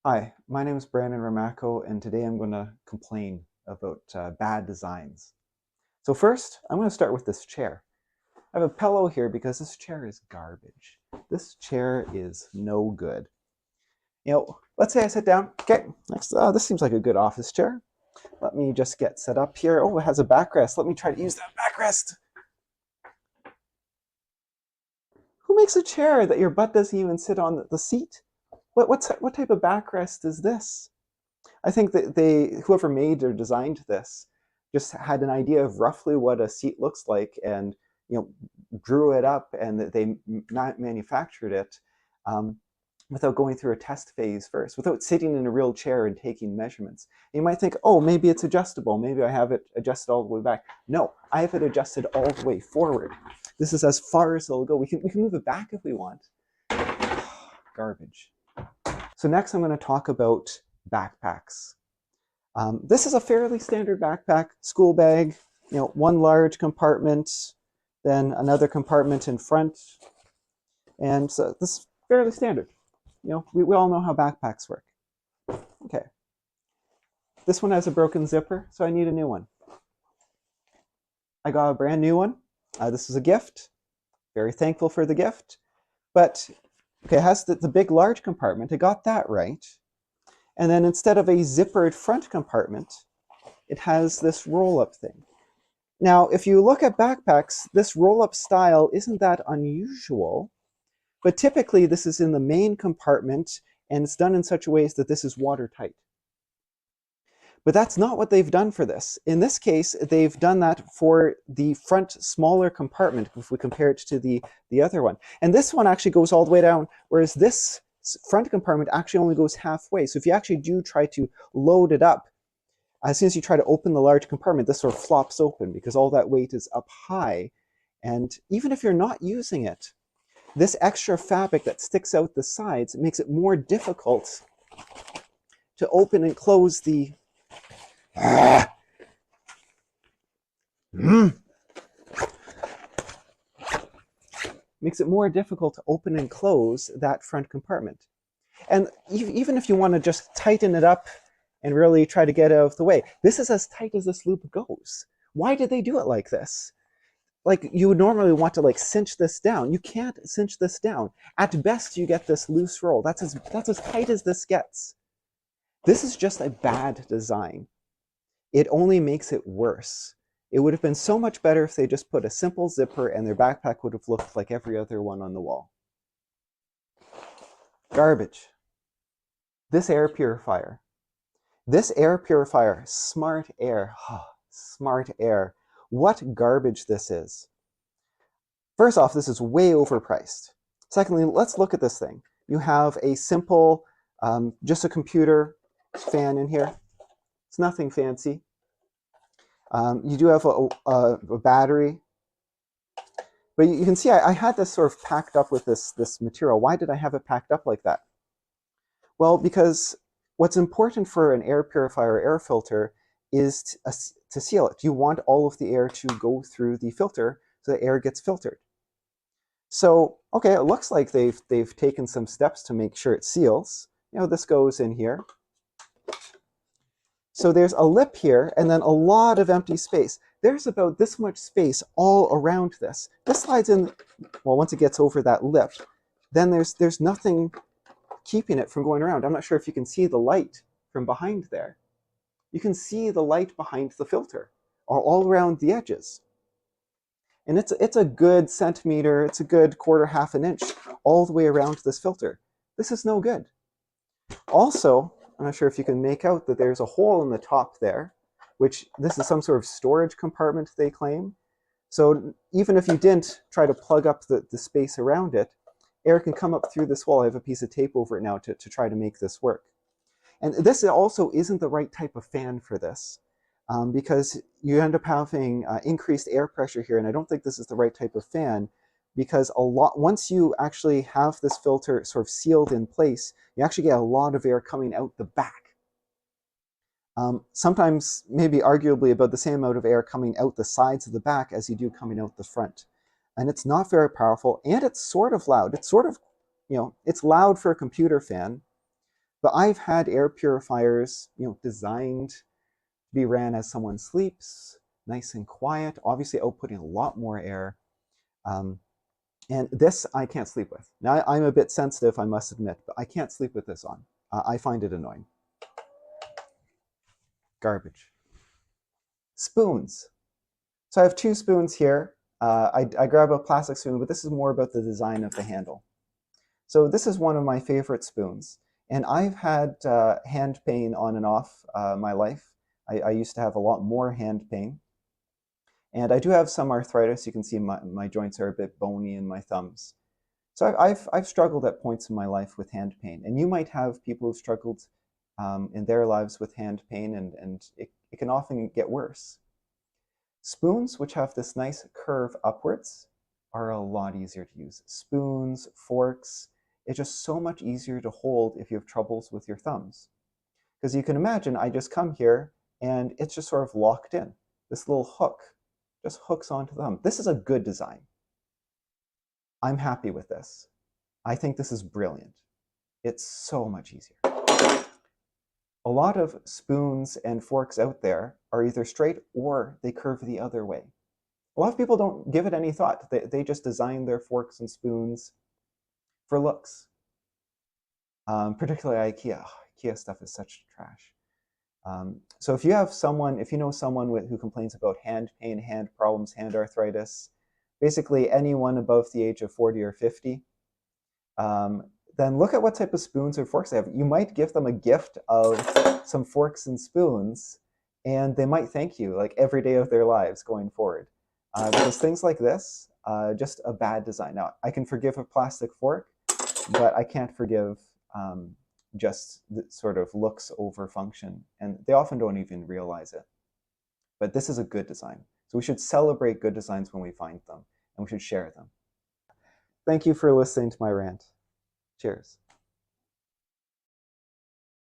Hi, my name is Brandon Ramacco, and today I'm going to complain about bad designs. So first, I'm going to start with this chair. I have a pillow here because this chair is garbage. This chair is no good. Let's say I sit down. Okay, next, this seems like a good office chair. Let me just get set up here. Oh, it has a backrest. Let me try to use that backrest. Who makes a chair that your butt doesn't even sit on the seat? What type of backrest is this? I think that whoever made or designed this just had an idea of roughly what a seat looks like, and drew it up, and that they manufactured it without going through a test phase first, without sitting in a real chair and taking measurements. And you might think, oh, maybe it's adjustable. Maybe I have it adjusted all the way back. No, I have it adjusted all the way forward. This is as far as it'll go. We can move it back if we want. Garbage. So next I'm going to talk about backpacks. This is a fairly standard backpack, school bag, one large compartment, then another compartment in front. And so this is fairly standard. We all know how backpacks work. Okay. This one has a broken zipper, so I need a new one. I got a brand new one. This is a gift. Very thankful for the gift. But, okay, it has the big large compartment. I got that right. And then instead of a zippered front compartment, it has this roll-up thing. Now, if you look at backpacks, this roll-up style isn't that unusual, but typically this is in the main compartment, and it's done in such a way that this is watertight. But that's not what they've done for this. In this case, they've done that for the front smaller compartment, if we compare it to the other one. And this one actually goes all the way down, whereas this front compartment actually only goes halfway. So if you actually do try to load it up, as soon as you try to open the large compartment, this sort of flops open because all that weight is up high. And even if you're not using it, this extra fabric that sticks out the sides makes it more difficult to open and close the makes it more difficult to open and close that front compartment. And even if you want to just tighten it up and really try to get it out of the way, this is as tight as this loop goes. Why did they do it like this? Like, you would normally want to cinch this down. You can't cinch this down. At best, you get this loose roll. That's as tight as this gets. This is just a bad design. It only makes it worse. It would have been so much better if they just put a simple zipper and their backpack would have looked like every other one on the wall. Garbage. This air purifier. This air purifier, SmartAir. SmartAir. What garbage this is. First off, this is way overpriced. Secondly, let's look at this thing. You have a simple, just a computer fan in here. It's nothing fancy. You do have a battery. But you can see I had this sort of packed up with this material. Why did I have it packed up like that? Well, because what's important for an air purifier or air filter is to seal it. You want all of the air to go through the filter so the air gets filtered. So, okay, it looks like they've taken some steps to make sure it seals. This goes in here. So there's a lip here, and then a lot of empty space. There's about this much space all around this. This slides in, well, once it gets over that lip, then there's nothing keeping it from going around. I'm not sure if you can see the light from behind there. You can see the light behind the filter, or all around the edges. And it's a good centimeter, it's a good quarter, half an inch, all the way around this filter. This is no good. Also, I'm not sure if you can make out that there's a hole in the top there, which this is some sort of storage compartment, they claim. So even if you didn't try to plug up the space around it, air can come up through this wall. I have a piece of tape over it now to try to make this work. And this also isn't the right type of fan for this, because you end up having increased air pressure here, and I don't think this is the right type of fan, because once you actually have this filter sort of sealed in place, you actually get a lot of air coming out the back. Sometimes maybe arguably about the same amount of air coming out the sides of the back as you do coming out the front. And it's not very powerful, and it's sort of loud. It's sort of, it's loud for a computer fan, But I've had air purifiers, designed to be ran as someone sleeps, nice and quiet, obviously outputting a lot more air. And this I can't sleep with. Now, I'm a bit sensitive, I must admit, but I can't sleep with this on. I find it annoying. Garbage. Spoons. So I have 2 spoons here. I grab a plastic spoon, but this is more about the design of the handle. So this is one of my favorite spoons. And I've had hand pain on and off my life. I used to have a lot more hand pain. And I do have some arthritis. You can see my joints are a bit bony in my thumbs. So I've struggled at points in my life with hand pain. And you might have people who've struggled in their lives with hand pain, and it can often get worse. Spoons, which have this nice curve upwards, are a lot easier to use. Spoons, forks, it's just so much easier to hold if you have troubles with your thumbs. Because you can imagine, I just come here and it's just sort of locked in. This little hook just hooks onto the thumb. This is a good design. I'm happy with this. I think this is brilliant. It's so much easier. A lot of spoons and forks out there are either straight or they curve the other way. A lot of people don't give it any thought. They just design their forks and spoons for looks. Particularly IKEA. IKEA stuff is such trash. So if you know someone who complains about hand pain, hand problems, hand arthritis, basically anyone above the age of 40 or 50, then look at what type of spoons or forks they have. You might give them a gift of some forks and spoons, and they might thank you like every day of their lives going forward. Because things like this, just a bad design. Now, I can forgive a plastic fork, but I can't forgive just the sort of looks over function, and they often don't even realize it. But this is a good design. So we should celebrate good designs when we find them, and we should share them. Thank you for listening to my rant. Cheers.